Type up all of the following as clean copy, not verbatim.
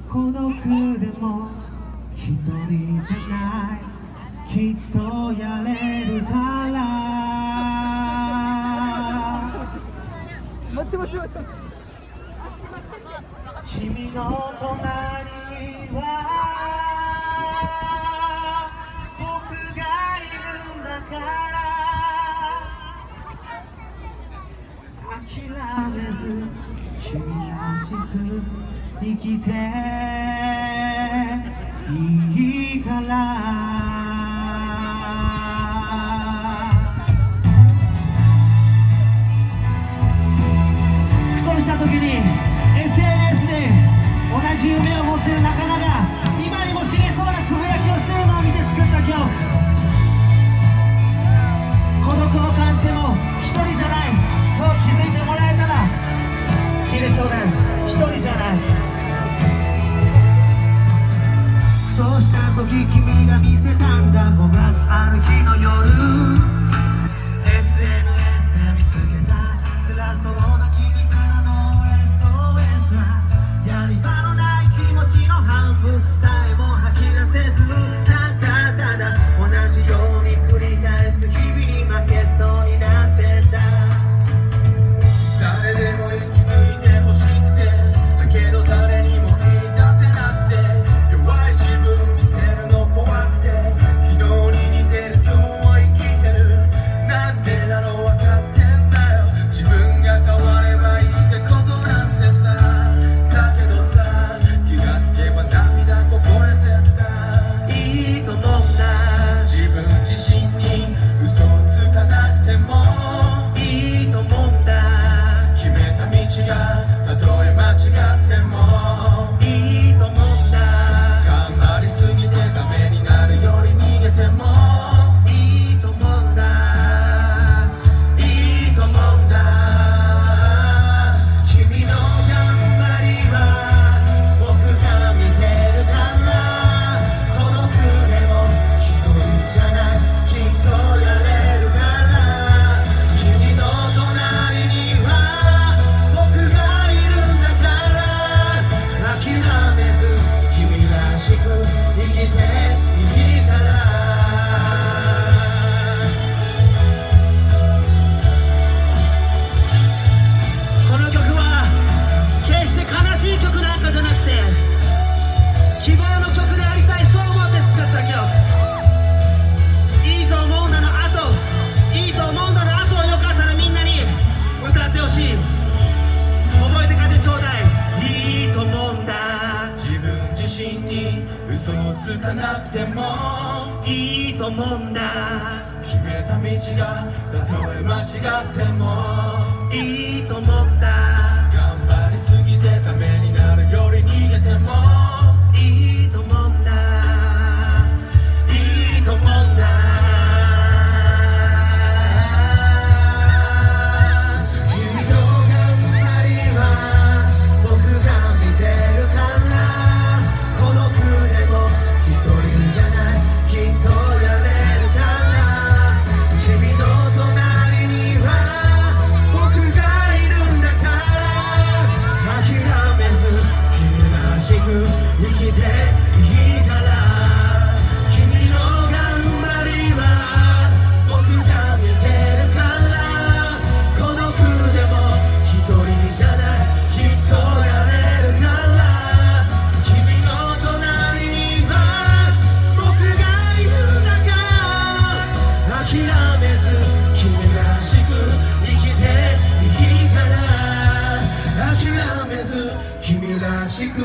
孤独でも一人じゃない、きっとやれるから。待って待って待って。君の隣には僕がいるんだから、諦めず君らしく生きていいから。ふとした時に SNS で同じ夢を持ってる仲間が今にも死ねそうなつぶやきをしてるのを見て作った曲。孤独を感じても一人じゃない、そう気づいてもらえたら聞いてちょうだい。一人じゃない。ふとした時君が見せたんだ、5月ある日の夜、 SNS で見つけた辛そうな君からの SOS はやり場のない気持ちの半分さえも吐き出せず、ただただ同じように繰り返す日々に負けそうになってた。誰でも気づいてほしくて、だけど誰にも言い出せなくて、弱い自分見せるの怖くて、昨日に似てる今日を生きてる。なんでだろう分かってんだよ、自分が変わればいいってことなんてさ。だけどさ、気がつけば涙こぼれてった。いいと思うんだ、自分自身に嘘をつかなくてもいいと思うんだ、決めた道がたとえ間違ってもいいと思うんだ、頑張りすぎてダメになるより逃げてもいいと思うんだ、いいと思うんだ。君の頑張りは僕が見てるから、孤独でも一人じゃない、きっとやれるから。君の隣には僕がいるんだから、諦めず君らしく生きていいから。この曲は決して悲しい曲なんかじゃなくて、希望の曲でありたい、そう思って作った曲。いいと思うんだの後、いいと思うんだの後をよかったらみんなに歌ってほしい。覚えて帰ってちょうだい。いいと思うんだ、自分自身に嘘をつかなくてもいいと思うんだ、決めた道がたとえ間違ってもいいと思うんだ、頑張りすぎてダメになるより逃げてもいいと思うんだ、いいと思うんだ。君の頑張りは僕が見てるから、孤独でも一人じゃない、きっとやれるから。君の隣には僕がいるんだから、諦めず君らしく生きていいから。君の頑張りは僕が見てるから、孤独でも一人じゃない、きっとやれるから。君の隣には僕がいるんだから、諦めず君らしく生きていいから。諦めず君らしく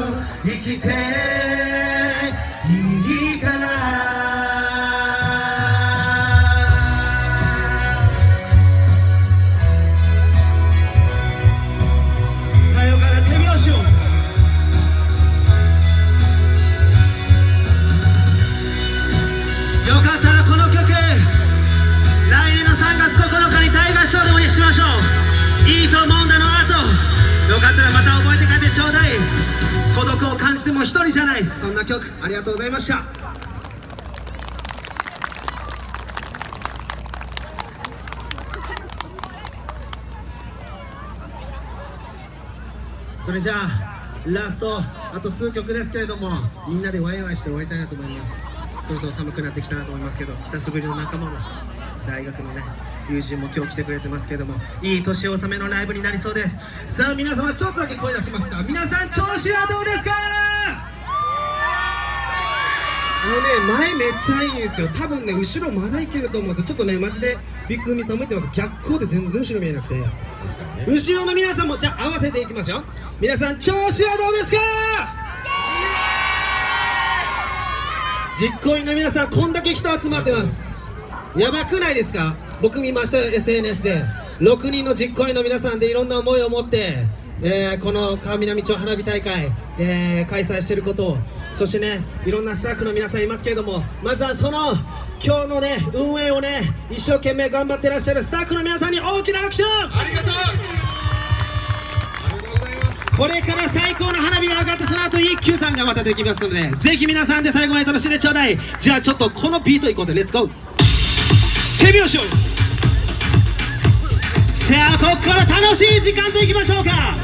生きていいから。さよから手拍子を。よかったらこの曲、来年の3月9日に大合唱でもしましょう。いいと思うんだの後、よかったらまた覚えて帰ってちょうだい。孤独を感じても一人じゃない、そんな曲。ありがとうございました。それじゃあラストあと数曲ですけれども、みんなでワイワイして終わりたいなと思います。そろそろ寒くなってきたなと思いますけど、久しぶりの仲間も大学のね友人も今日来てくれてますけども、いい年納めのライブになりそうです。さあ皆様ちょっとだけ声出しますか。皆さん調子はどうですか？前めっちゃいいんですよ。多分ね後ろまだいけると思うんですよ。ちょっとねマジでビッグミさんも言ってます。逆光で全然後ろ見えなくて、後ろの皆さんもじゃあ合わせていきますよ。皆さん調子はどうですか？実行委員の皆さんこんだけ人集まってます。やばくないですか？僕見ましたよ SNS で。6人の実行委員の皆さんでいろんな思いを持って、この川南町花火大会、開催していることを、そしてねいろんなスタッフの皆さんいますけれども、まずはその今日のね運営をね一生懸命頑張ってらっしゃるスタッフの皆さんに大きな拍手を。ありがとうございます。これから最高の花火が上がってその後一休さんがまたできますので、ぜひ皆さんで最後まで楽しんでちょうだい。じゃあちょっとこのビートいこうぜ。レッツゴー手拍子を。さあここから楽しい時間といきましょうか。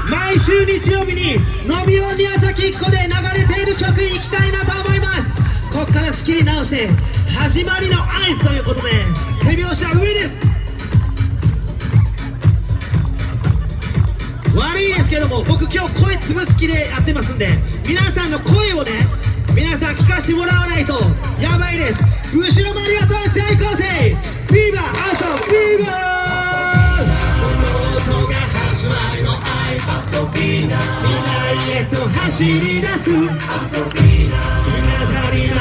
毎週日曜日にのびお宮崎っ子で流れている曲いきたいなと思います。ここから仕切り直して始まりの合図ということで手拍子は上です。悪いですけども僕今日声潰す気でやってますんで、皆さんの声をね皆さん聞かせてもらわないとやばいです。後ろもありがとう。じゃあ行こうぜ。フィーバー遊びーバー、この音が始まりの合図遊びな、未来へと走り出す遊びな、日当たりな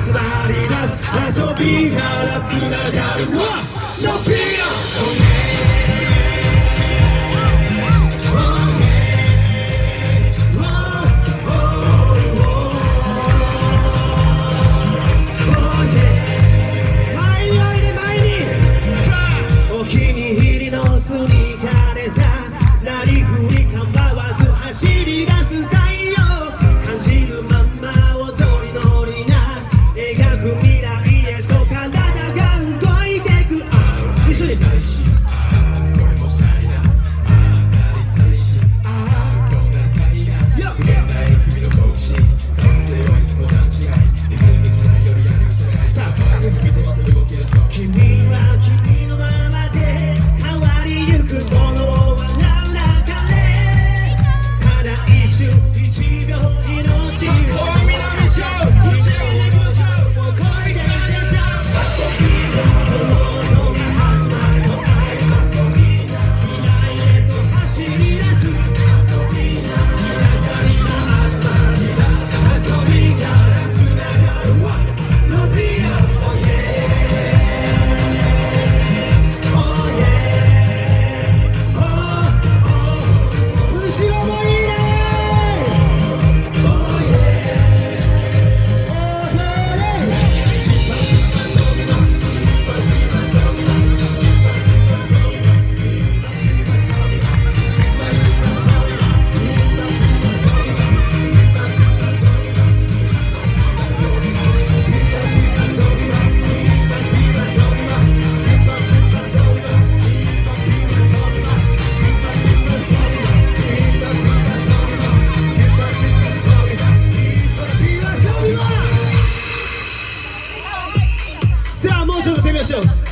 集まり出す遊びからつながるのビア。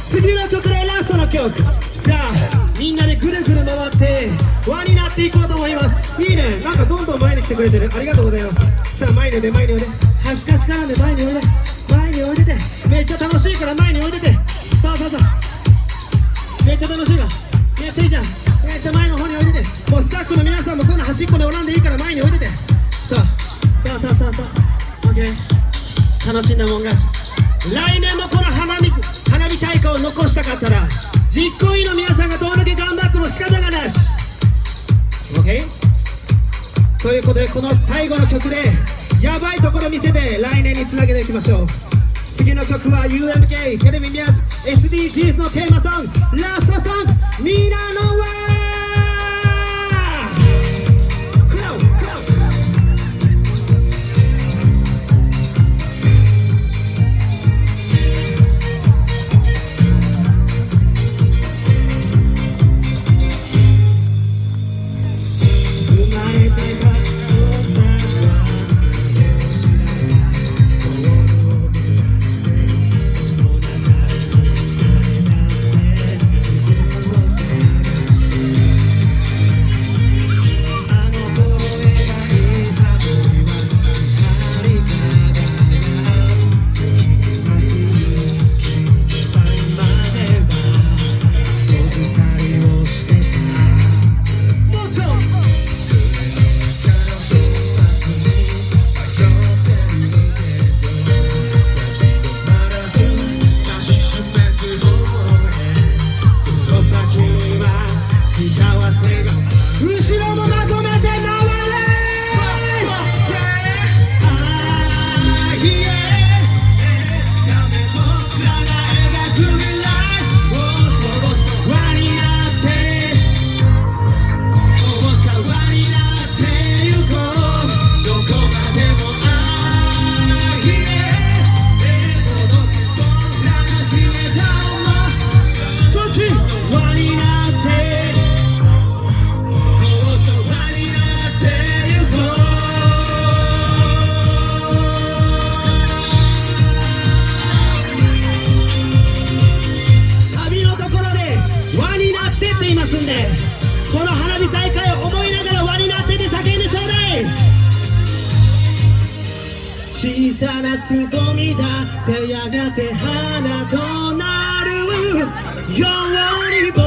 次の曲でラストの曲。さあみんなでぐるぐる回って輪になっていこうと思います。いいね、なんかどんどん前に来てくれてる。ありがとうございます。さあ前においで前においで、恥ずかしからんで前においで、前においでて、めっちゃ楽しいから前においでて。そうそうそう、めっちゃ楽しいからめっちゃいいじゃん。めっちゃ前の方においでて、もうスタッフの皆さんもそんな端っこでおらんでいいから前においでて。そうそうそうそうそう、オッケー、楽しんだもん勝ち。来年もこの花火大会を残したかったら実行委員の皆さんがどれだけ頑張っても仕方がなし。 OK ということでこの最後の曲でやばいところ見せて来年につなげていきましょう。次の曲は UMK テレビ宮津 SDGs のテーマソング、ラストソング、みなのわ生まれてからさなツッコミだってやがて花となるように僕らを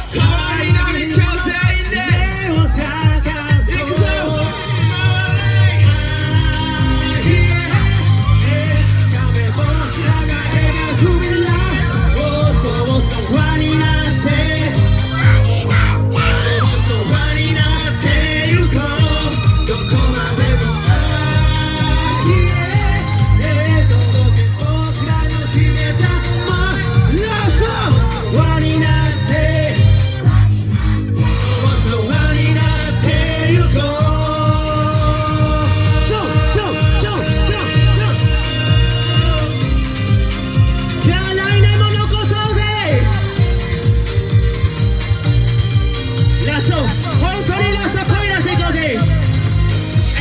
変わりない挑戦で目を探そう行くぞ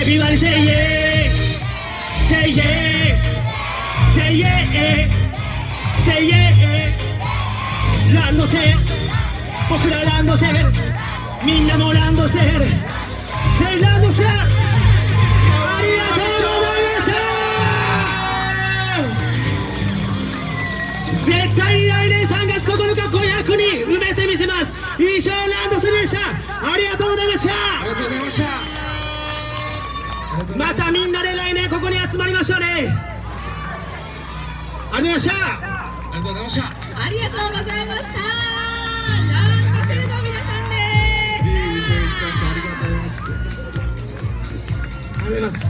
Everybody say yeah, say yeah, say yeah, say yeah. ランドセル、僕らランドセル、みんなもランドセル、say ランドセル。ありがとうございました。絶対に来年3月9日500人埋めてみせます。以上ランドセルでした。ありがとうございました。ありがとうございました。またみんなで来年ここに集まりましょうね。ありがとうございました。ありがとうございました。ありがとうございました。ランドセルの皆さんです。ありがとうございます。ありがとうございます。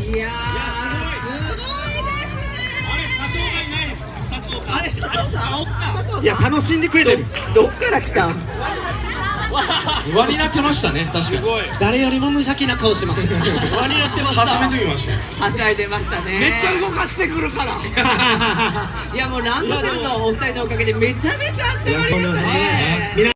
いやー、すごいですね。あれ、佐藤さん。佐藤さん。いや、楽しんでくれてる。どっから来た。輪になってましたね、確かに。誰よりも無邪気な顔してます。輪になってました。初めて見ましたよ。はしゃいでましたね。めっちゃ動かしてくるから。いやもうランドセルのお二人のおかげでめちゃめちゃ温まりましたね。皆